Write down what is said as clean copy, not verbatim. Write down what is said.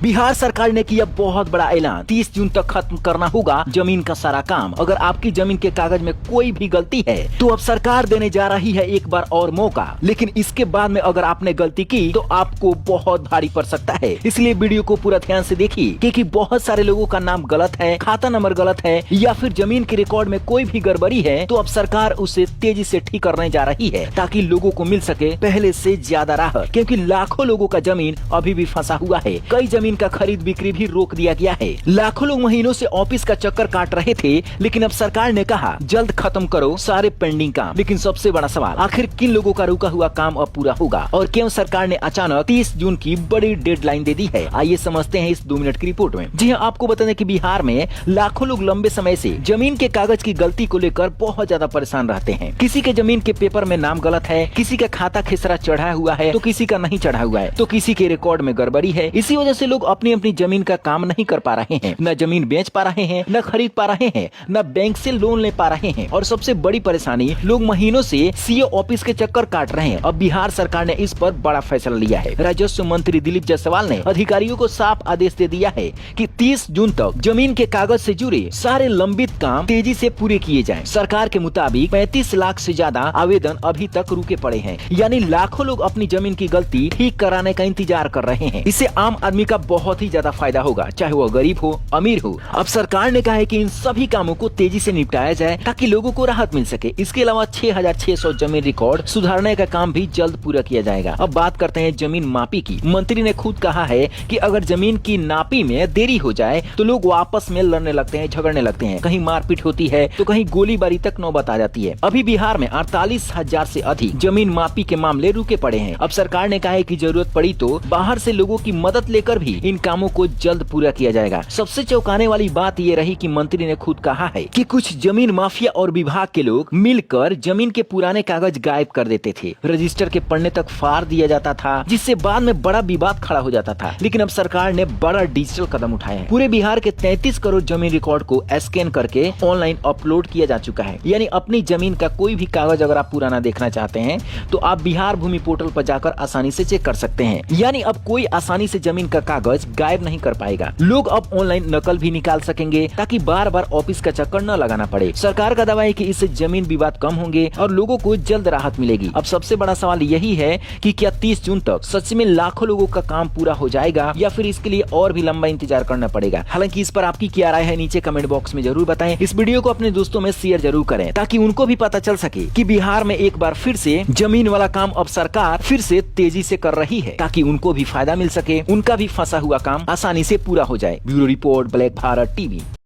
बिहार सरकार ने किया बहुत बड़ा ऐलान, 30 जून तक खत्म करना होगा जमीन का सारा काम। अगर आपकी जमीन के कागज में कोई भी गलती है तो अब सरकार देने जा रही है एक बार और मौका, लेकिन इसके बाद में अगर आपने गलती की तो आपको बहुत भारी पड़ सकता है। इसलिए वीडियो को पूरा ध्यान से देखिए, क्योंकि बहुत सारे लोगों का नाम गलत है, खाता नंबर गलत है या फिर जमीन के रिकॉर्ड में कोई भी गड़बड़ी है, तो अब सरकार उसे तेजी से ठीक करने जा रही है ताकि लोगों को मिल सके पहले से ज्यादा राहत। क्योंकि लाखों लोगों का जमीन अभी भी फंसा हुआ है, कई जमीन का खरीद बिक्री भी रोक दिया गया है। लाखों लोग महीनों से ऑफिस का चक्कर काट रहे थे, लेकिन अब सरकार ने कहा जल्द खत्म करो सारे पेंडिंग काम। लेकिन सबसे बड़ा सवाल, आखिर किन लोगों का रुका हुआ काम अब पूरा होगा और क्यों सरकार ने अचानक 30 जून की बड़ी डेडलाइन दे दी है? आइए समझते हैं इस 2 मिनट की रिपोर्ट में। जी हाँ, आपको बता दें कि बिहार में लाखों लोग लंबे समय से जमीन के कागज की गलती को लेकर बहुत ज्यादा परेशान रहते हैं। किसी के जमीन के पेपर में नाम गलत है, किसी का खाता खेसरा चढ़ा हुआ है तो किसी का नहीं चढ़ा हुआ है, तो किसी के रिकॉर्ड में गड़बड़ी है। इसी वजह से लोग अपनी अपनी जमीन का काम नहीं कर पा रहे हैं, न जमीन बेच पा रहे हैं, न खरीद पा रहे हैं, न बैंक से लोन ले पा रहे हैं। और सबसे बड़ी परेशानी, लोग महीनों से सीओ ऑफिस के चक्कर काट रहे हैं। अब बिहार सरकार ने इस पर बड़ा फैसला लिया है। राजस्व मंत्री दिलीप जायसवाल ने अधिकारियों को साफ आदेश दे दिया है कि 30 जून तक जमीन के कागज से जुड़े सारे लंबित काम तेजी से पूरे किए जाएं। सरकार के मुताबिक 35 लाख से ज्यादा आवेदन अभी तक रुके पड़े हैं, यानी लाखों लोग अपनी जमीन की गलती ठीक कराने का इंतजार कर रहे हैं। इससे आम आदमी का बहुत ही ज्यादा फायदा होगा, चाहे वो गरीब हो अमीर हो। अब सरकार ने कहा है कि इन सभी कामों को तेजी से निपटाया जाए ताकि लोगों को राहत मिल सके। इसके अलावा 6600 जमीन रिकॉर्ड सुधारने का काम भी जल्द पूरा किया जाएगा। अब बात करते हैं जमीन मापी की। मंत्री ने खुद कहा है कि अगर जमीन की नापी में देरी हो जाए तो लोग आपस में लड़ने लगते हैं, झगड़ने लगते हैं, कहीं मारपीट होती है तो कहीं गोलीबारी तक नौबत आ जाती है। अभी बिहार में 48,000 से अधिक जमीन मापी के मामले रुके पड़े हैं। अब सरकार ने कहा है कि जरूरत पड़ी तो बाहर से लोगों की मदद लेकर भी इन कामों को जल्द पूरा किया जाएगा। सबसे चौंकाने वाली बात ये रही कि मंत्री ने खुद कहा है कि कुछ जमीन माफिया और विभाग के लोग मिलकर जमीन के पुराने कागज गायब कर देते थे, रजिस्टर के पन्ने तक फाड़ दिया जाता था, जिससे बाद में बड़ा विवाद खड़ा हो जाता था। लेकिन अब सरकार ने बड़ा डिजिटल कदम उठाया है। पूरे बिहार के 33 करोड़ जमीन रिकॉर्ड को स्कैन करके ऑनलाइन अपलोड किया जा चुका है। यानी अपनी जमीन का कोई भी कागज अगर आप पुराना देखना चाहते हैं तो आप बिहार भूमि पोर्टल पर जाकर आसानी से चेक कर सकते हैं। यानी अब कोई आसानी से जमीन का कागज गायब नहीं कर पाएगा। लोग अब ऑनलाइन नकल भी निकाल सकेंगे ताकि बार बार ऑफिस का चक्कर न लगाना पड़े। सरकार का दावा है कि इससे जमीन विवाद कम होंगे और लोगों को जल्द राहत मिलेगी। अब सबसे बड़ा सवाल यही है कि क्या 30 जून तक सच में लाखों लोगों का काम पूरा हो जाएगा या फिर इसके लिए और भी लंबा इंतजार करना पड़ेगा? हालांकि इस पर आपकी क्या राय है नीचे कमेंट बॉक्स में जरूर बताएं। इस वीडियो को अपने दोस्तों में शेयर जरूर करें ताकि उनको भी पता चल सके कि बिहार में एक बार फिर से जमीन वाला काम अब सरकार फिर से तेजी से कर रही है, ताकि उनको भी फायदा मिल सके, उनका भी फंसा हुआ काम आसानी से पूरा हो जाए। Bureau report, black Bharat TV.